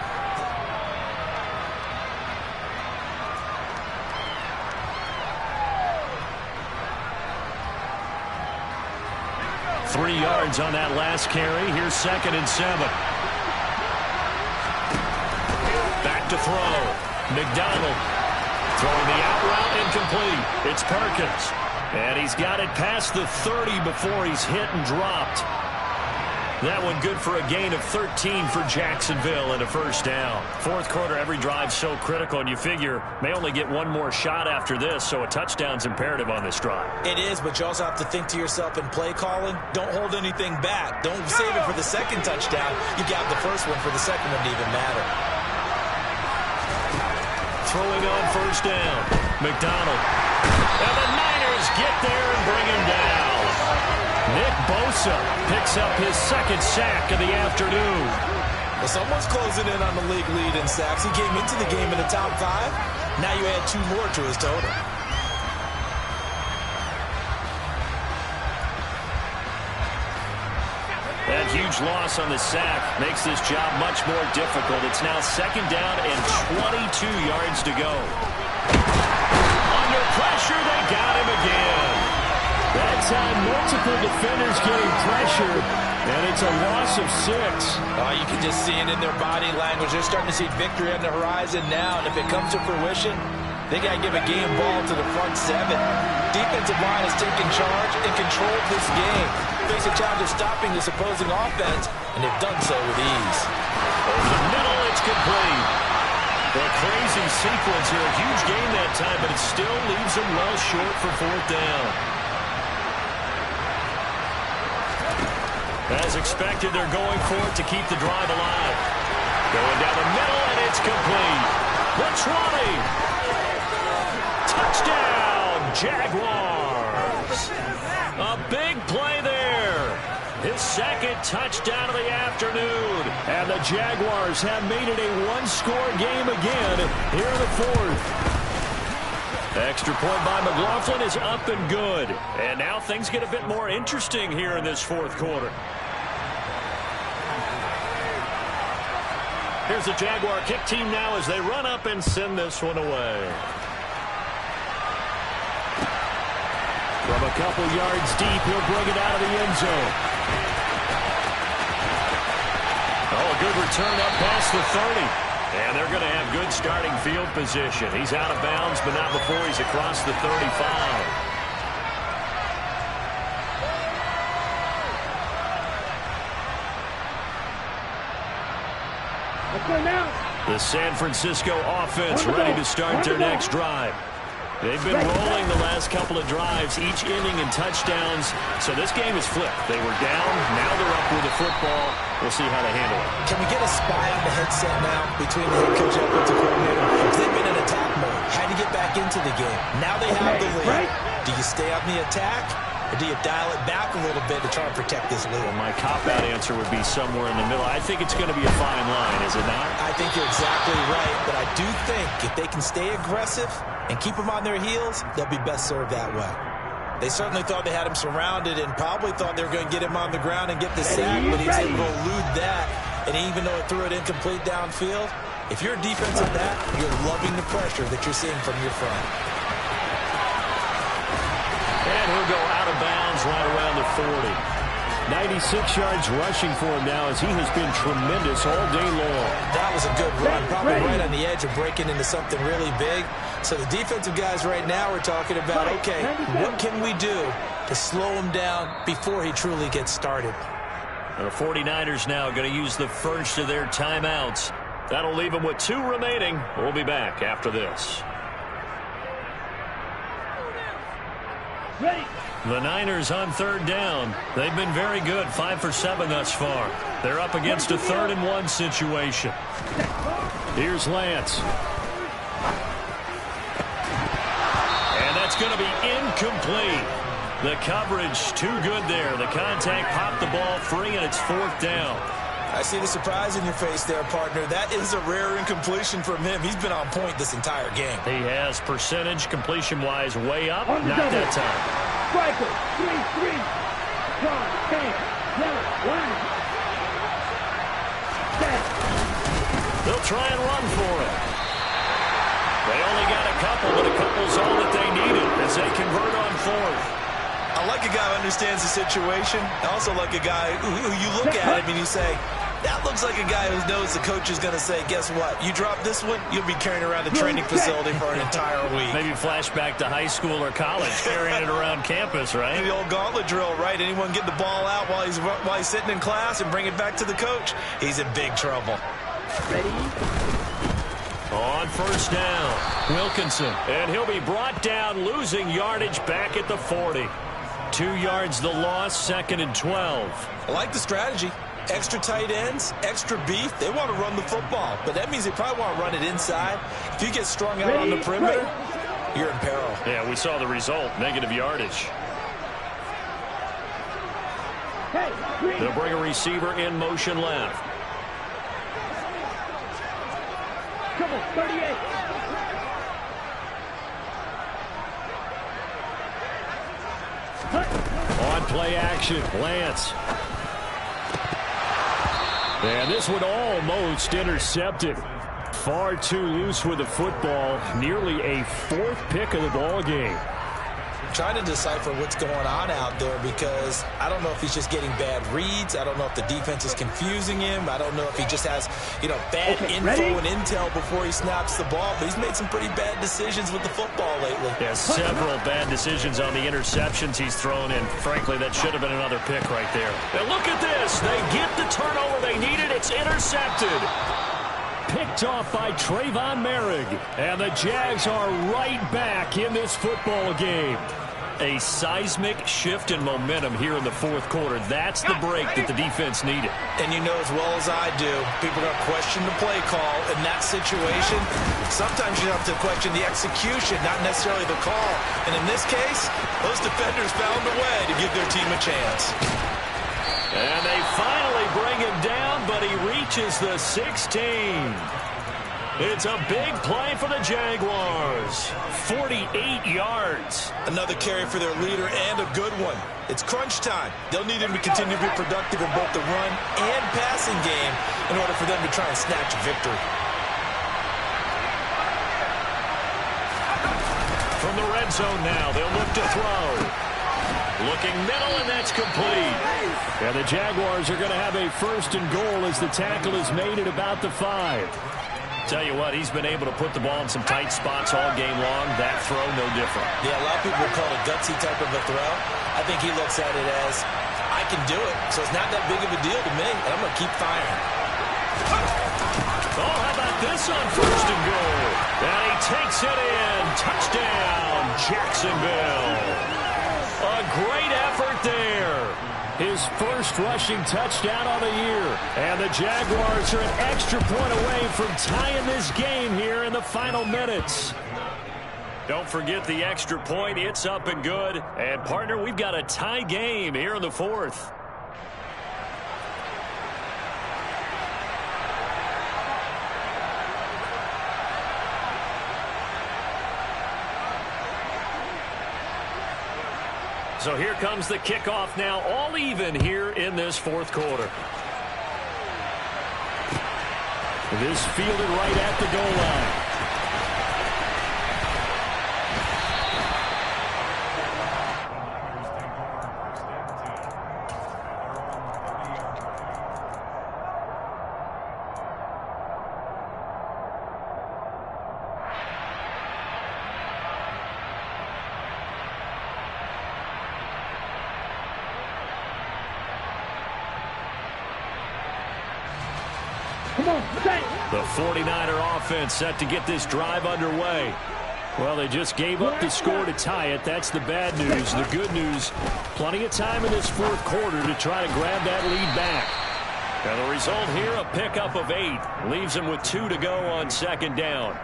3 yards on that last carry. Here's 2nd and 7. Back to throw. McDonald throwing the out route, incomplete. It's Perkins. And he's got it past the 30 before he's hit and dropped. That one good for a gain of 13 for Jacksonville and a first down. Fourth quarter, every drive so critical, and you figure may only get one more shot after this, so a touchdown's imperative on this drive. It is, but you also have to think to yourself in play calling, don't hold anything back. Don't save it for the second touchdown. You got the first one for the second one to even matter. Throwing on first down. McDonald. And the Niners get there and bring him down. Nick Bosa picks up his second sack of the afternoon. Well, someone's closing in on the league lead in sacks. He came into the game in the top 5. Now you add 2 more to his total. That huge loss on the sack makes this job much more difficult. It's now 2nd down and 22 yards to go. Under pressure, they got him again. That time, multiple defenders getting pressure, and it's a loss of 6. Oh, you can just see it in their body language. They're starting to see victory on the horizon now, and if it comes to fruition, they got to give a game ball to the front 7. Defensive line has taken charge and controlled this game. Face a challenge of stopping this opposing offense, and they've done so with ease. Over the middle, it's complete. A crazy sequence here. A huge gain that time, but it still leaves them well short for 4th down. As expected, they're going for it to keep the drive alive. Going down the middle, and it's complete. The 20. Touchdown, Jaguars. A big play there. His second touchdown of the afternoon. And the Jaguars have made it a one-score game again here in the 4th. Extra point by McLaughlin is up and good. And now things get a bit more interesting here in this 4th quarter. Here's the Jaguar kick team now as they run up and send this one away. From a couple yards deep, he'll bring it out of the end zone. Oh, a good return up past the 30. And they're going to have good starting field position. He's out of bounds, but not before he's across the 35. The San Francisco offense ready to start their next drive. They've been rolling the last couple of drives, each inning in touchdowns. So this game is flipped. They were down. Now they're up with the football. We'll see how they handle it. Can we get a spy on the headset now between the head coach and offensive coordinator? They've been in attack mode. Had to get back into the game. Now they have the lead. Do you stay on the attack, or do you dial it back a little bit to try and protect this lead? Well, my cop-out answer would be somewhere in the middle. I think it's going to be a fine line, is it not? I think you're exactly right, but I do think if they can stay aggressive and keep them on their heels, they'll be best served that way. They certainly thought they had him surrounded and probably thought they were going to get him on the ground and get the sack, but he was able to elude that, and even though it threw it incomplete downfield, if you're a defensive back, you're loving the pressure that you're seeing from your front. And he'll go out of bounds right around the 40. 96 yards rushing for him now as he has been tremendous all day long. That was a good run, probably right on the edge of breaking into something really big. So the defensive guys right now are talking about, okay, what can we do to slow him down before he truly gets started? The 49ers now going to use the first of their timeouts. That'll leave them with 2 remaining. We'll be back after this. Ready. The Niners on 3rd down. They've been very good, 5 for 7 thus far. They're up against a 3rd and 1 situation. Here's Lance. And that's going to be incomplete. The coverage too good there. The contact popped the ball free, and it's 4th down. I see the surprise in your face there, partner. That is a rare incompletion from him. He's been on point this entire game. He has percentage completion-wise way up. On the Not double. that time. Striker. 3-3. Cross. 10. Yellow. Line. Set. They'll try and run for it. They only got a couple, but a couple's all that they needed as they convert on 4th. I like a guy who understands the situation. I also like a guy who you look at him and you say, that looks like a guy who knows the coach is going to say, guess what? You drop this one, you'll be carrying around the training facility for an entire week. Maybe flashback to high school or college, carrying it around campus, right? The old gauntlet drill, right? Anyone get the ball out while he's sitting in class and bring it back to the coach? He's in big trouble. Ready. On 1st down, Wilkinson. And he'll be brought down, losing yardage back at the 40. 2 yards the loss, 2nd and 12. I like the strategy. Extra tight ends, extra beef. They want to run the football, but that means they probably want to run it inside. If you get strung out on the perimeter, you're in peril. Yeah, we saw the result, negative yardage. Hey, They'll bring a receiver in motion left. come on, 38. On play action, Lance. And this one almost intercepted. Far too loose with the football. Nearly a 4th pick of the ball game. Trying to decipher what's going on out there because I don't know if he's just getting bad reads. I don't know if the defense is confusing him. I don't know if he just has, bad info and intel before he snaps the ball. But he's made some pretty bad decisions with the football lately. Yeah, several bad decisions on the interceptions he's thrown in. Frankly, that should have been another pick right there. Now look at this. They get the turnover they needed. It's intercepted. Picked off by Trayvon Merrick. And the Jags are right back in this football game. A seismic shift in momentum here in the 4th quarter. That's the break that the defense needed. And you know as well as I do, people are going to question the play call in that situation. Sometimes you have to question the execution, not necessarily the call. And in this case, those defenders found a way to give their team a chance. And they finally bring him down, but he reaches the 16. It's a big play for the Jaguars. 48 yards. Another carry for their leader and a good one. It's crunch time. They'll need him to continue to be productive in both the run and passing game in order for them to try and snatch a victory. From the red zone now, they'll look to throw. Looking middle, and that's complete. And the Jaguars are going to have a 1st and goal as the tackle is made at about the 5. Tell you what, he's been able to put the ball in some tight spots all game long. That throw, no different. Yeah, a lot of people call it a gutsy type of a throw. I think he looks at it as, I can do it, so it's not that big of a deal to me, and I'm going to keep firing. Oh, how about this on 1st and goal? And he takes it in. Touchdown, Jacksonville. A great effort there. His 1st rushing touchdown on the year. And the Jaguars are an extra point away from tying this game here in the final minutes. Don't forget the extra point. It's up and good. And, partner, we've got a tie game here in the 4th. So here comes the kickoff now, all even here in this 4th quarter. This fielded right at the goal line. Come on, set. The 49er offense set to get this drive underway. Well, they just gave up the score to tie it. That's the bad news. The good news, plenty of time in this fourth quarter to try to grab that lead back. And the result here, a pickup of 8. Leaves him with 2 to go on second down.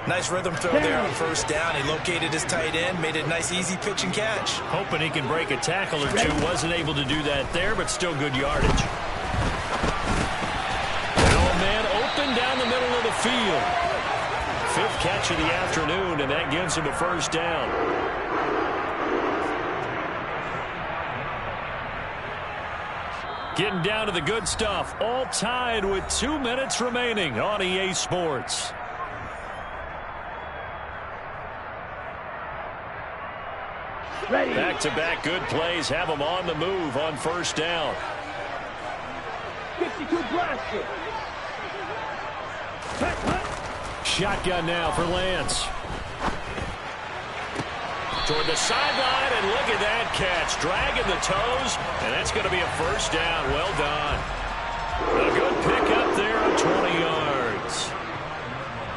Nice rhythm throw there on first down. He located his tight end, made it a nice easy pitch and catch. Hoping he can break a tackle or two. Wasn't able to do that there, but still good yardage. Oh, man, open down the middle of the field. 5th catch of the afternoon, and that gives him a first down. Getting down to the good stuff. All tied with 2 minutes remaining on EA Sports. Ready. Back-to-back good plays have them on the move on first down. 52 blaster. Shotgun now for Lance. Toward the sideline, and look at that catch. Dragging the toes, and that's going to be a first down. Well done. A good pickup there of 20 yards.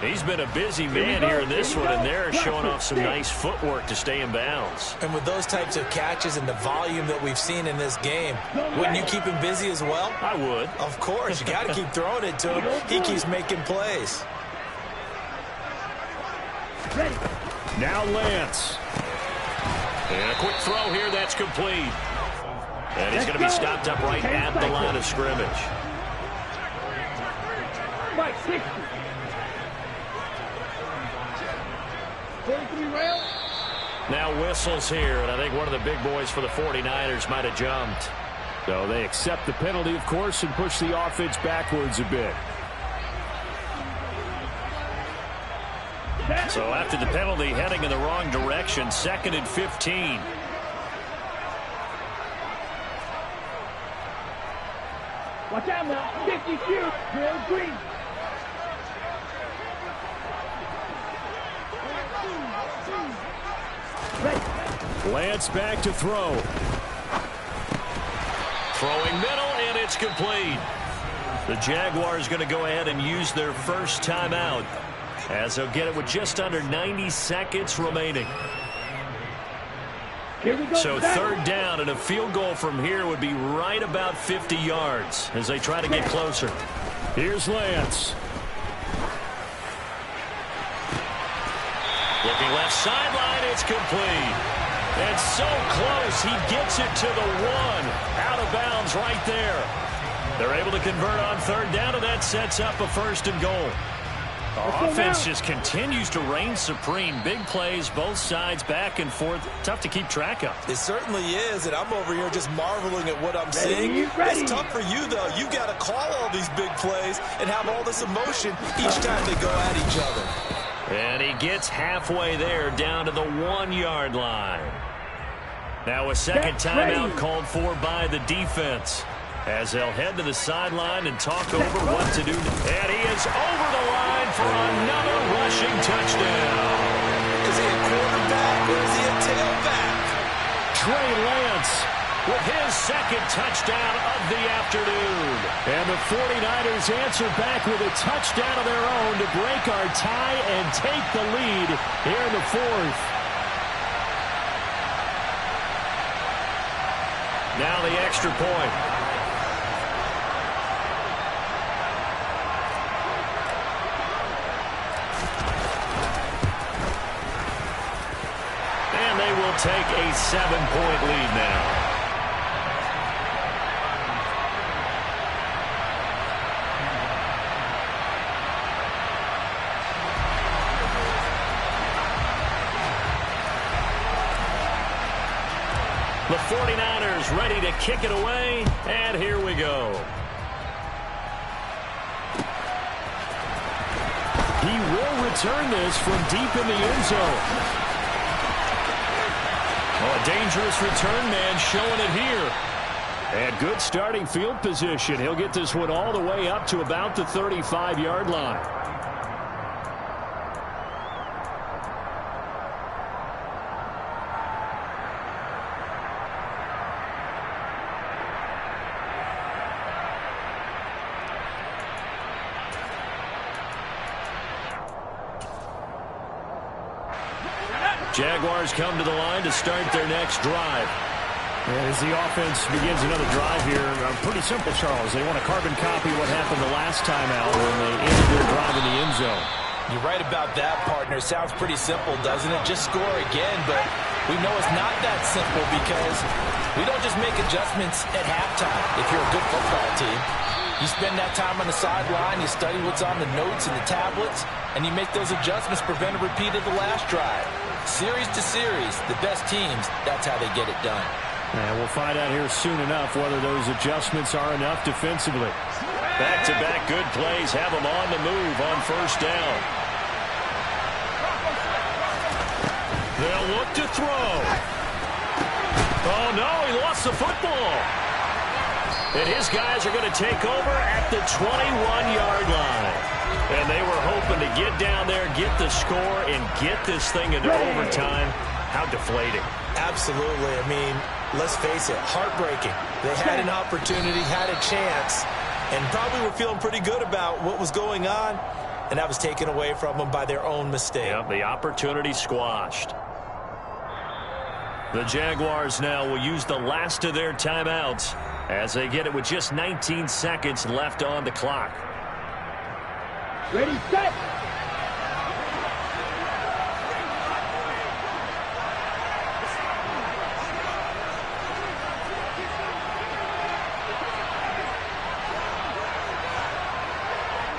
He's been a busy man here in this one, and they're showing off some nice footwork to stay in bounds. And with those types of catches and the volume that we've seen in this game, wouldn't you keep him busy as well? I would. Of course. You got to keep throwing it to him. He keeps making plays. Ready. Now Lance. And a quick throw here, that's complete. And he's going to be stopped up right at the line of scrimmage. Mike, 60. 43 rail. Now whistles here, and I think one of the big boys for the 49ers might have jumped. So they accept the penalty, of course, and push the offense backwards a bit. So after the penalty, heading in the wrong direction, 2nd and 15. Watch out now. 52. Bill Green. Ready. Lance back to throw. Throwing middle, and it's complete. The Jaguars going to go ahead and use their first timeout, as they'll get it with just under 90 seconds remaining. Here we go. So 3rd down, and a field goal from here would be right about 50 yards as they try to get closer. Here's Lance. Looking left sideline, it's complete. And so close, he gets it to the 1. Out of bounds right there. They're able to convert on 3rd down, and that sets up a 1st and goal. Offense just continues to reign supreme. Big plays, both sides, back and forth. Tough to keep track of. It certainly is, and I'm over here just marveling at what I'm seeing. Ready. It's tough for you, though. You got to call all these big plays and have all this emotion each time they go at each other. And he gets halfway there, down to the 1-yard line. Now a second timeout called for by the defense, as they'll head to the sideline and talk over what to do. And he is over the line for another rushing touchdown. Is he a quarterback or is he a tailback? Trey Lance with his 2nd touchdown of the afternoon. And the 49ers answer back with a touchdown of their own to break our tie and take the lead here in the 4th. Now the extra point. And they will take a 7-point lead now. The 49ers ready to kick it away, and here we go. He will return this from deep in the end zone. Oh, a dangerous return man showing it here. And good starting field position. He'll get this one all the way up to about the 35-yard line. Jaguars come to the line to start their next drive. And as the offense begins another drive here, pretty simple, Charles. They want to carbon copy what happened the last time out when they ended their drive in the end zone. You're right about that, partner. Sounds pretty simple, doesn't it? Just score again, but we know it's not that simple because we don't just make adjustments at halftime if you're a good football team. You spend that time on the sideline, you study what's on the notes and the tablets, and you make those adjustments, prevent a repeat of the last drive. Series to series, the best teams, that's how they get it done. And we'll find out here soon enough whether those adjustments are enough defensively. Back-to-back good plays have them on the move on first down. They'll look to throw. Oh, no, he lost the football. And his guys are going to take over at the 21-yard line. And they were hoping to get down there, get the score, and get this thing into overtime. How deflating. Absolutely. I mean, let's face it, heartbreaking. They had an opportunity, had a chance, and probably were feeling pretty good about what was going on, and that was taken away from them by their own mistake. Yep, the opportunity squashed. The Jaguars now will use the last of their timeouts as they get it with just 19 seconds left on the clock. Ready, set.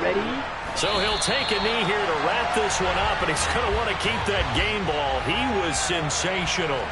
Ready. So he'll take a knee here to wrap this one up, and he's going to want to keep that game ball. He was sensational.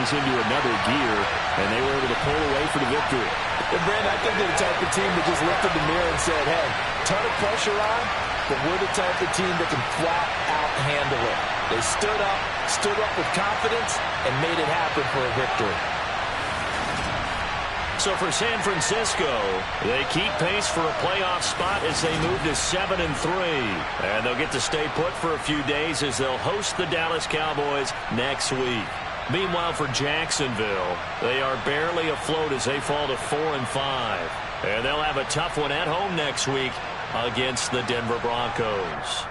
Into another gear, and they were able to pull away for the victory. And Brandon, I think they're the type of team that just lifted the mirror and said, hey, ton of pressure on, but we're the type of team that can flat out handle it. They stood up with confidence, and made it happen for a victory. So for San Francisco, they keep pace for a playoff spot as they move to 7-3. And they'll get to stay put for a few days as they'll host the Dallas Cowboys next week. Meanwhile, for Jacksonville, they are barely afloat as they fall to 4-5. And they'll have a tough one at home next week against the Denver Broncos.